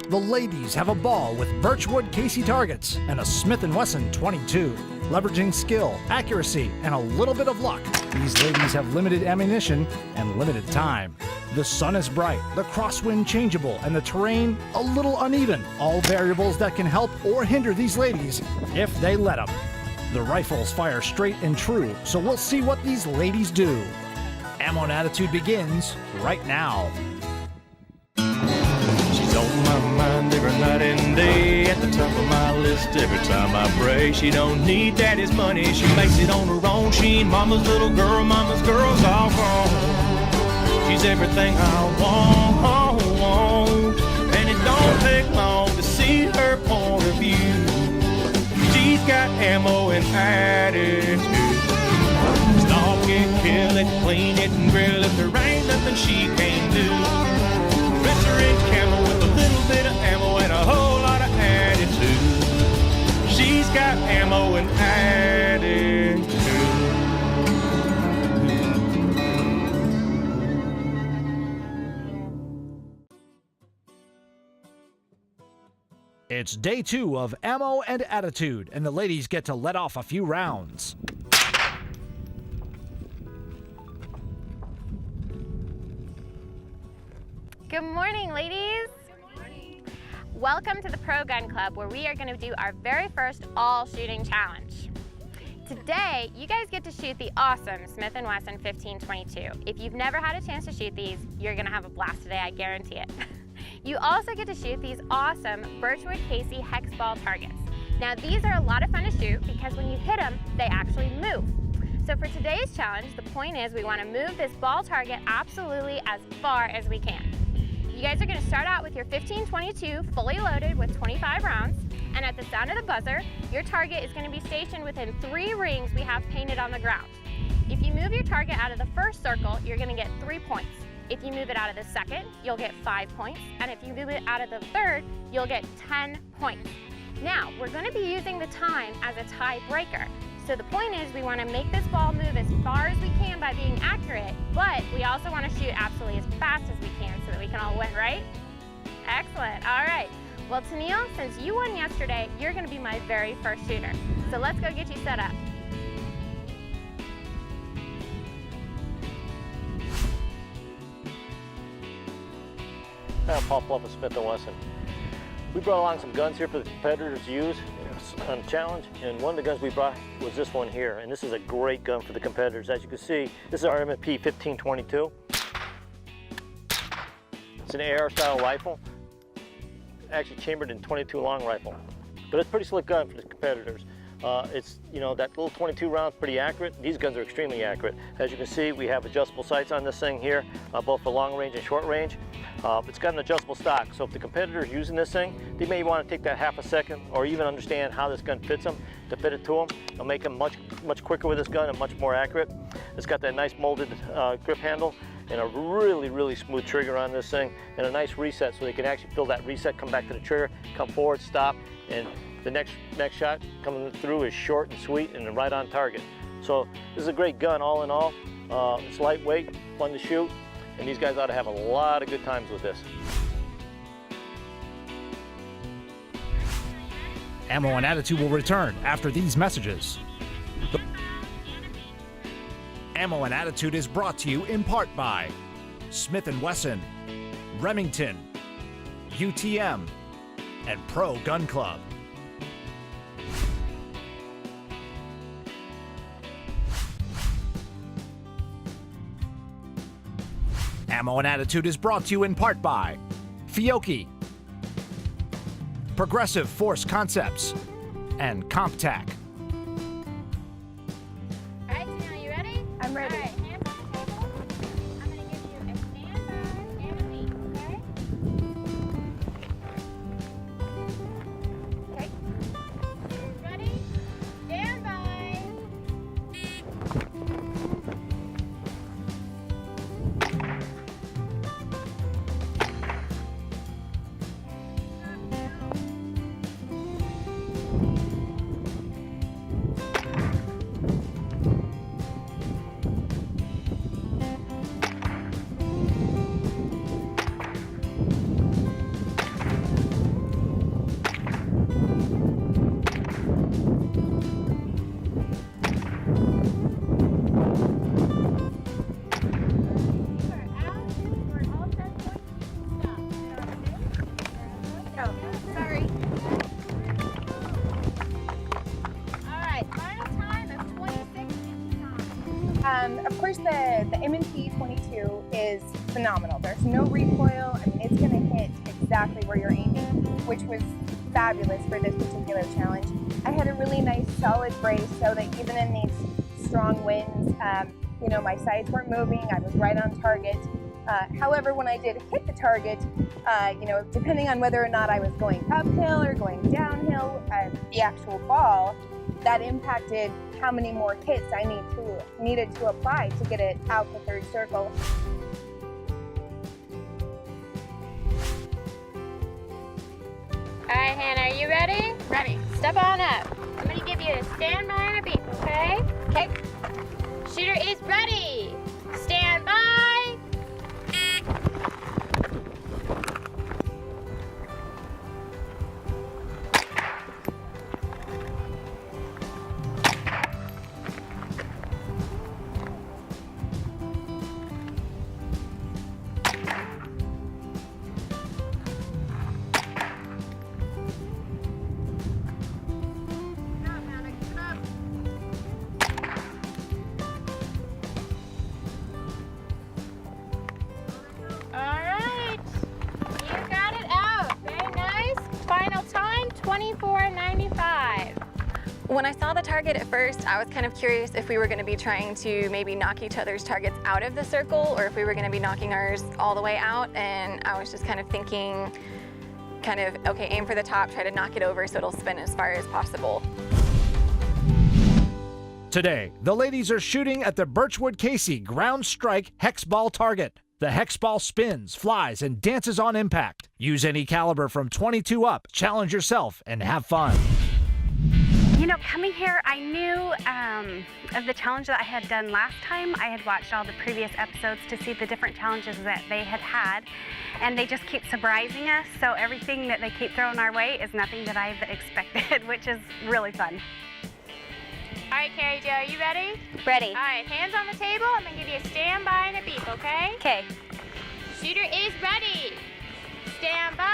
The ladies have a ball with Birchwood Casey targets and a Smith & Wesson 22. Leveraging skill, accuracy, and a little bit of luck, these ladies have limited ammunition and limited time. The sun is bright, the crosswind changeable, and the terrain a little uneven. All variables that can help or hinder these ladies if they let them. The rifles fire straight and true, so we'll see what these ladies do. Ammo and Attitude begins right now. She's on my mind every night and day, at the top of my list every time I pray. She don't need daddy's money, she makes it on her own. She ain't mama's little girl, mama's girl's all gone. She's everything I want, and it don't take long to see her point of view. She's got ammo and attitude. Stalk it, kill it, clean it, and grill it. There ain't nothing she can't do. Rich camel with a little bit of ammo and a whole lot of attitude. She's got ammo and attitude. It's day 2 of Ammo and Attitude, and the ladies get to let off a few rounds. Good morning, ladies. Good morning. Welcome to the Pro Gun Club, where we are going to do our very first all-shooting challenge. Today, you guys get to shoot the awesome Smith & Wesson 1522. If you've never had a chance to shoot these, you're going to have a blast today, I guarantee it. You also get to shoot these awesome Birchwood Casey hex ball targets. Now, these are a lot of fun to shoot because when you hit them, they actually move. So for today's challenge, the point is we want to move this ball target absolutely as far as we can. You guys are going to start out with your 1522 fully loaded with 25 rounds, and at the sound of the buzzer, your target is going to be stationed within 3 rings we have painted on the ground. If you move your target out of the first circle, you're going to get 3 points. If you move it out of the second, you'll get 5 points, and if you move it out of the third, you'll get 10 points. Now, we're going to be using the time as a tiebreaker. So the point is we want to make this ball move as far as we can by being accurate, but we also want to shoot absolutely as fast as we can so that we can all win, right? Excellent. All right. Well, Tennille, since you won yesterday, you're going to be my very first shooter. So let's go get you set up. I'm Paul Fluff of Smith & Wesson. We brought along some guns here for the competitors to use on the challenge, and one of the guns we brought was this one here, and this is a great gun for the competitors. As you can see, this is our M&P 1522. It's an AR style rifle, actually chambered in 22 long rifle, but it's a pretty slick gun for the competitors. It's, you know, that little 22 round is pretty accurate. These guns are extremely accurate. As you can see, we have adjustable sights on this thing here, both for long range and short range. It's got an adjustable stock, so if the competitor is using this thing, they may want to take that half a second or even understand how this gun fits them to fit it to them. It'll make them much quicker with this gun and much more accurate. It's got that nice molded grip handle and a really smooth trigger on this thing, and a nice reset so they can actually feel that reset, come back to the trigger, come forward, stop, and the next shot coming through is short and sweet and right on target. So this is a great gun all in all. It's lightweight, fun to shoot, and these guys ought to have a lot of good times with this. Ammo and Attitude will return after these messages. Ammo and Attitude is brought to you in part by Smith & Wesson, Remington, UTM, and Pro Gun Club. Ammo and Attitude is brought to you in part by Fiocchi, Progressive Force Concepts, and CompTac. All right, Tennille, you ready? I'm ready. All right, hands on the table. I'm going to give you a standby and a wait, okay? Okay. Ready? Stand by. Of course, the M&P 22 is phenomenal. There's no recoil. I mean, it's going to hit exactly where you're aiming, which was fabulous for this particular challenge. I had a really nice solid brace so that even in these strong winds, you know, my sides weren't moving. I was right on target. However, when I did hit the target, you know, depending on whether or not I was going uphill or going downhill, the actual ball, that impacted how many more hits I needed to apply to get it out the third circle. All right, Hannah, are you ready? Ready. Step on up. I'm gonna give you a stand by and a beep, okay? Okay. Shooter is ready. Stand by. Final time, 24.95. When I saw the target at first, I was kind of curious if we were going to be trying to maybe knock each other's targets out of the circle or if we were going to be knocking ours all the way out. And I was just kind of thinking, okay, aim for the top, try to knock it over so it'll spin as far as possible. Today, the ladies are shooting at the Birchwood Casey Ground Strike Hex Ball target. The hex ball spins, flies, and dances on impact. Use any caliber from 22 up, challenge yourself, and have fun. You know, coming here, I knew of the challenge that I had done last time. I had watched all the previous episodes to see the different challenges that they had, and they just keep surprising us. So everything that they keep throwing our way is nothing that I've expected, which is really fun. All right, Carrie Jo, are you ready? Ready. All right, hands on the table. I'm gonna give you a standby and a beep, okay? Okay. Shooter is ready. Stand by.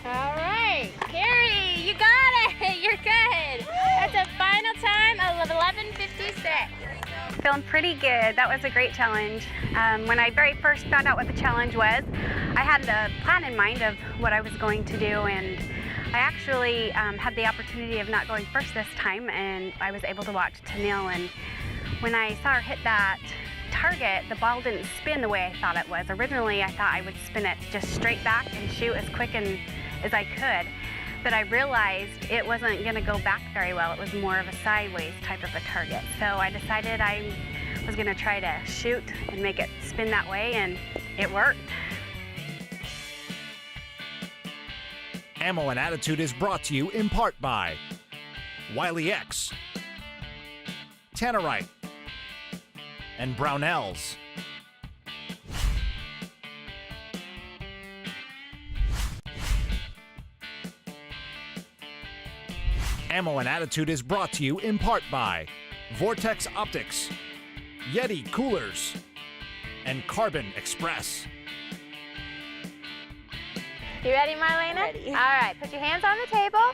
All right, Carrie, you got it. You're good. That's a final time of 11:56. Feeling pretty good. That was a great challenge. When I very first found out what the challenge was, I had a plan in mind of what I was going to do, and I actually had the opportunity of not going first this time, and I was able to watch Tennille, and when I saw her hit that target, the ball didn't spin the way I thought it was. Originally, I thought I would spin it just straight back and shoot as quick as I could, but I realized it wasn't going to go back very well. It was more of a sideways type of a target. So I decided I was going to try to shoot and make it spin that way, and it worked. Ammo and Attitude is brought to you in part by Wiley X, Tannerite, and Brownells. Ammo and Attitude is brought to you in part by Vortex Optics, Yeti Coolers, and Carbon Express. You ready, Marlena? Ready. All right, put your hands on the table,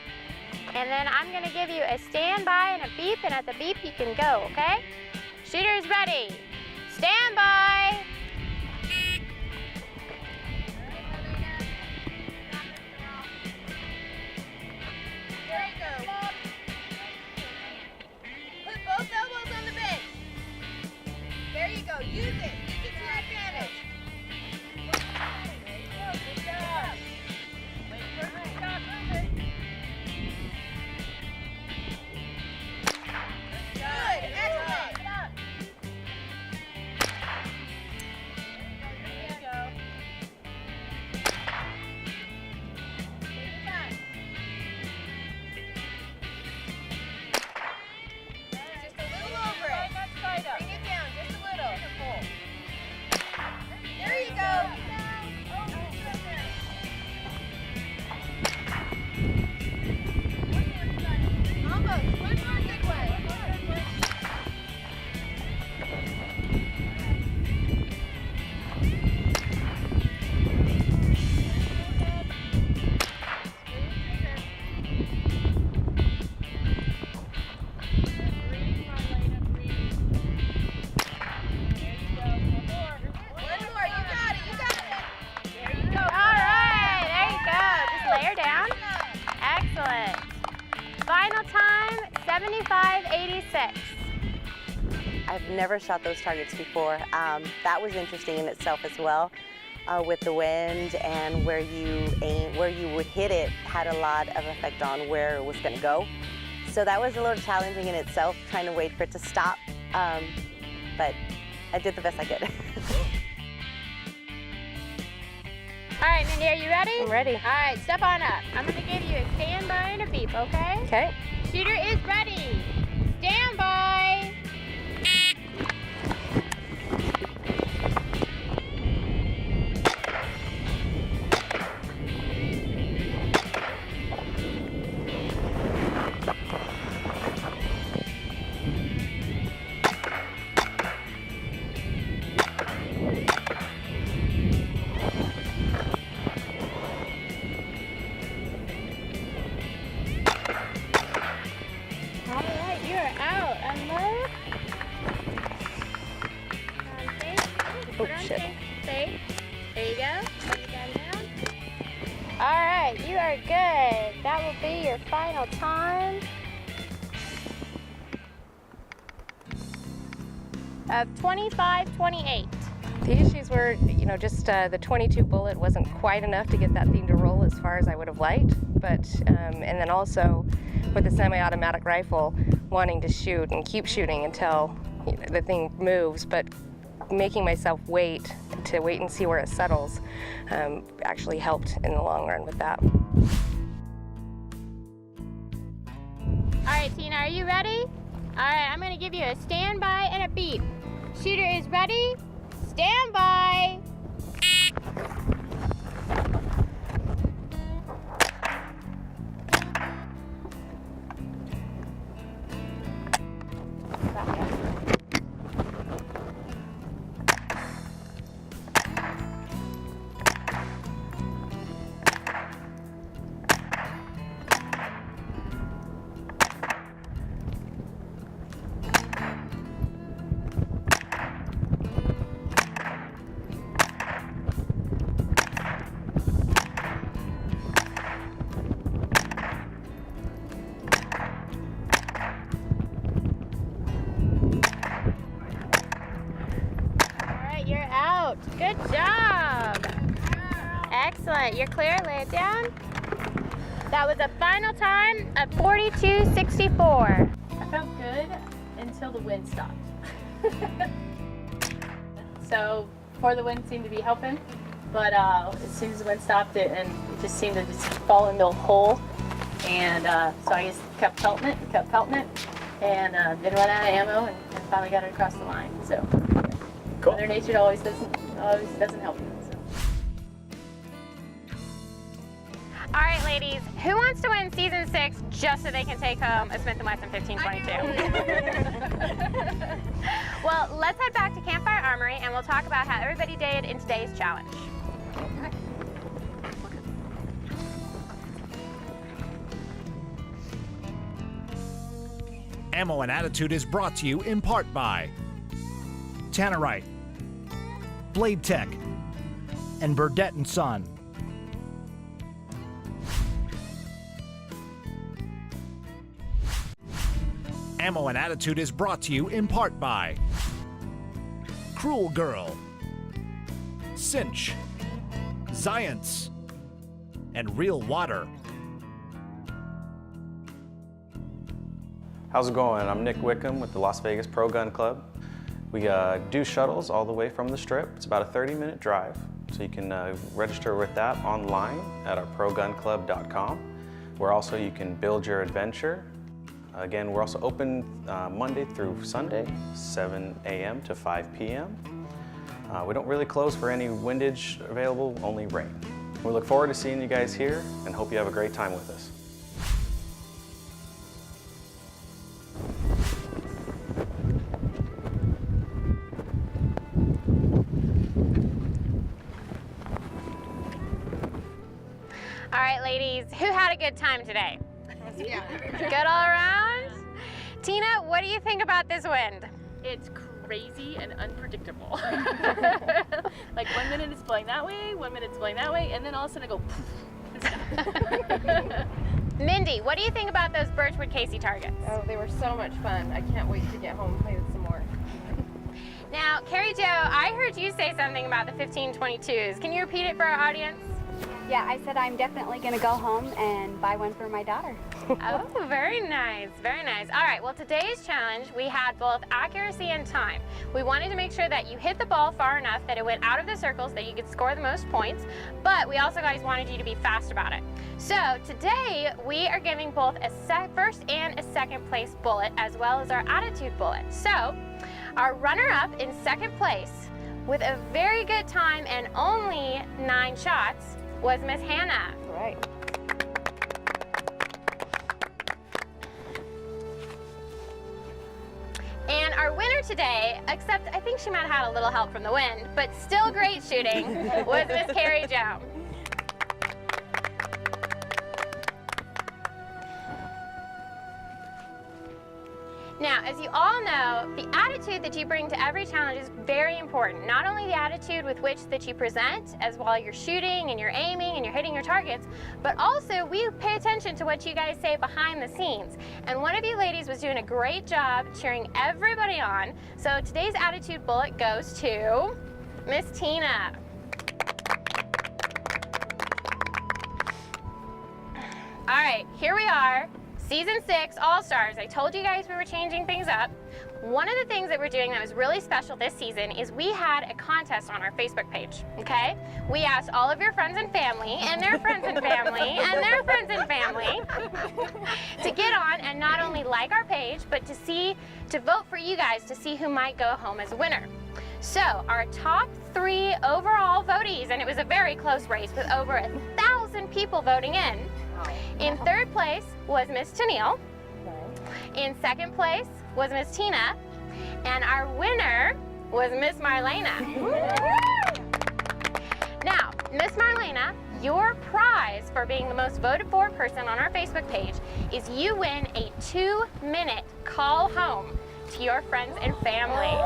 and then I'm gonna give you a standby and a beep, and at the beep you can go, okay? Shooter's ready. Stand by. There you go. Put both elbows on the bench. There you go. Use it. Use it to your advantage. There you go. Good job. Wait for it to stop moving. Good. Excellent. 25.86. I've never shot those targets before. That was interesting in itself as well. With the wind and where you aim, where you would hit it had a lot of effect on where it was going to go. So that was a little challenging in itself, trying to wait for it to stop. But I did the best I could. All right, Mindy, are you ready? I'm ready. All right, step on up. I'm gonna give you a standby and a beep, okay? Okay. Shooter is ready. Stand by. All right, you are out. Unload. Put it on shit. safe. There you go. Put your gun down. All right, you are good. That will be your final time of 25.28. The issues were, just the 22 bullet wasn't quite enough to get that thing to roll as far as I would have liked. But, and then also with the semi-automatic rifle, wanting to shoot and keep shooting until the thing moves, but making myself wait and see where it settles actually helped in the long run with that. All right, Tina, are you ready? All right, I'm gonna give you a standby and a beep. Shooter is ready. Stand by. You're out. Good job. Excellent. You're clear. Lay it down. That was a final time of 42.64. I felt good until the wind stopped. So before the wind seemed to be helping, but as soon as the wind stopped it just seemed to just fall into a hole. And so I just kept pelting it, and then run out of ammo and finally got it across the line. So Cool. Mother Nature always doesn't help you. So. All right, ladies, who wants to win season 6 just so they can take home a Smith & Wesson 1522? Well, let's head back to Campfire Armory and we'll talk about how everybody did in today's challenge. Ammo and Attitude is brought to you in part by Tannerite, Blade Tech, and Burdett & Son. Ammo and Attitude is brought to you in part by Cruel Girl, Cinch, Zions, and Real Water. How's it going? I'm Nick Wickham with the Las Vegas Pro Gun Club. We do shuttles all the way from the Strip. It's about a 30-minute drive. So you can register with that online at our progunclub.com, where also you can build your adventure. Again, we're also open Monday through Sunday, 7 a.m. to 5 p.m. We don't really close for any windage available, only rain. We look forward to seeing you guys here and hope you have a great time with us. All right, ladies, who had a good time today? Yeah. Good all around? Tina, what do you think about this wind? It's crazy and unpredictable. Like 1 minute it's blowing that way, 1 minute it's blowing that way, and then all of a sudden I go poof. Mindy, what do you think about those Birchwood Casey targets? Oh, they were so much fun. I can't wait to get home and play with some more. Now, Carrie Jo, I heard you say something about the 1522s. Can you repeat it for our audience? Yeah, I said I'm definitely going to go home and buy one for my daughter. Oh, very nice, very nice. All right, well, today's challenge, we had both accuracy and time. We wanted to make sure that you hit the ball far enough that it went out of the circles, that you could score the most points, but we also, guys, wanted you to be fast about it. So today, we are giving both a first and a second place bullet, as well as our attitude bullet. So our runner-up in second place with a very good time and only 9 shots was Miss Hannah. Right. And our winner today, except I think she might have had a little help from the wind, but still great shooting, was Miss Carrie Jo. Now, as you all know, the attitude that you bring to every challenge is very important. Not only the attitude with which that you present as while you're shooting and you're aiming and you're hitting your targets, but also we pay attention to what you guys say behind the scenes. And one of you ladies was doing a great job cheering everybody on. So today's attitude bullet goes to Miss Tina. All right, here we are. Season 6 All-Stars. I told you guys we were changing things up. One of the things that we're doing that was really special this season is we had a contest on our Facebook page, okay? We asked all of your friends and family, and their friends and family, and their friends and family to get on and not only like our page, but to vote for you guys to see who might go home as a winner. So our top 3 overall votees, and it was a very close race with over 1,000 people voting in. In third place was Miss Tennille. In second place was Miss Tina. And our winner was Miss Marlena. Now, Miss Marlena, your prize for being the most voted for person on our Facebook page is you win a 2-minute call home to your friends and family.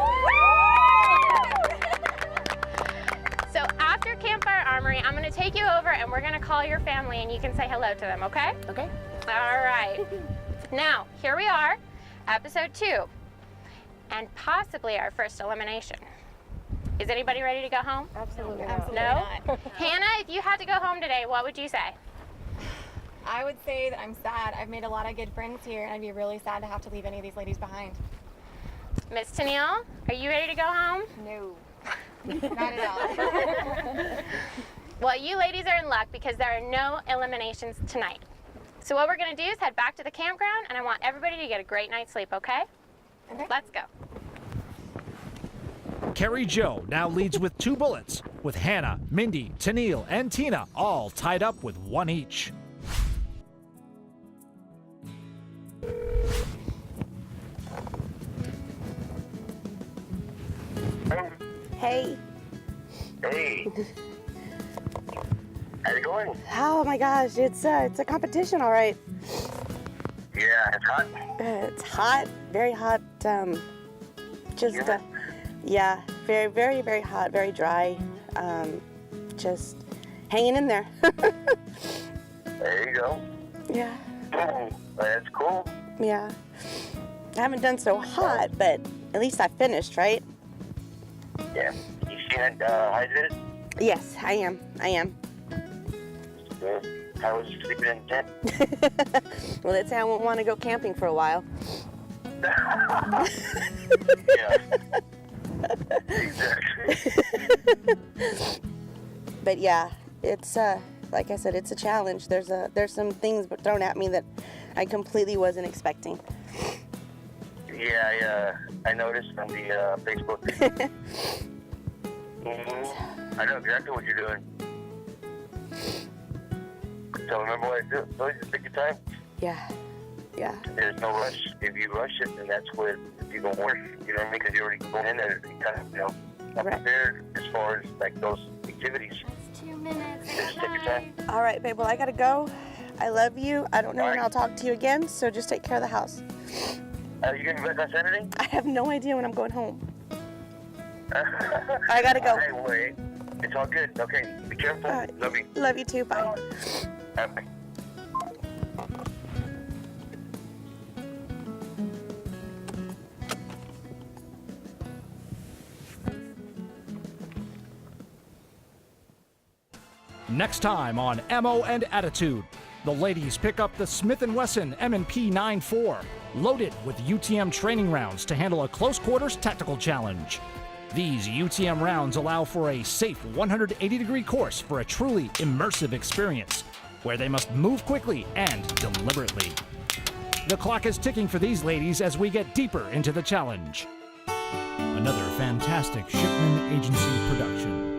So after Campfire Armory, I'm gonna take you over and we're gonna call your family and you can say hello to them, okay? Okay. All right. Now, here we are, episode 2, and possibly our first elimination. Is anybody ready to go home? Absolutely No? Hannah, if you had to go home today, what would you say? I would say that I'm sad. I've made a lot of good friends here, and I'd be really sad to have to leave any of these ladies behind. Miss Tennille, are you ready to go home? No. Not at all. Well, you ladies are in luck because there are no eliminations tonight. So what we're gonna do is head back to the campground and I want everybody to get a great night's sleep, okay? Okay. Let's go. Carrie Jo now leads with 2 bullets, with Hannah, Mindy, Tennille, and Tina all tied up with 1 each. Hey. Hey. How's it going? Oh my gosh, it's a competition, all right. Yeah, it's hot. It's hot, very hot. Yeah, very, very, very hot, very dry. Just hanging in there. There you go. Yeah, That's cool. yeah. I haven't done so hot, but at least I finished, right? Yeah. You seen it hydrated? Yes, I am. Yeah. How was you sleeping in the tent? Well, that's how I won't want to go camping for a while. Yeah. Exactly. But yeah, it's like I said, it's a challenge. There's some things thrown at me that I completely wasn't expecting. Yeah, I noticed on the Facebook. I know exactly what you're doing. So remember what I do. So just take your time. Yeah. There's no rush. If you rush it, then that's where you go worse. You know what I mean? Because you're already going in there, kind of, unprepared as far as like those activities. 2 minutes. Just take your time. All right, babe. Well, I gotta go. I love you. I don't know when All right. I'll talk to you again, so just take care of the house. Are you going to be back on Saturday? I have no idea when I'm going home. I gotta go. All right, wait. It's all good. Okay. Be careful. All right. Love you. Love you too. Bye. Bye. Next time on Ammo and Attitude, the ladies pick up the Smith & Wesson M&P 9.4, loaded with UTM training rounds to handle a close quarters tactical challenge. These UTM rounds allow for a safe 180-degree course for a truly immersive experience, where they must move quickly and deliberately. The clock is ticking for these ladies as we get deeper into the challenge. Another fantastic Shipman Agency production.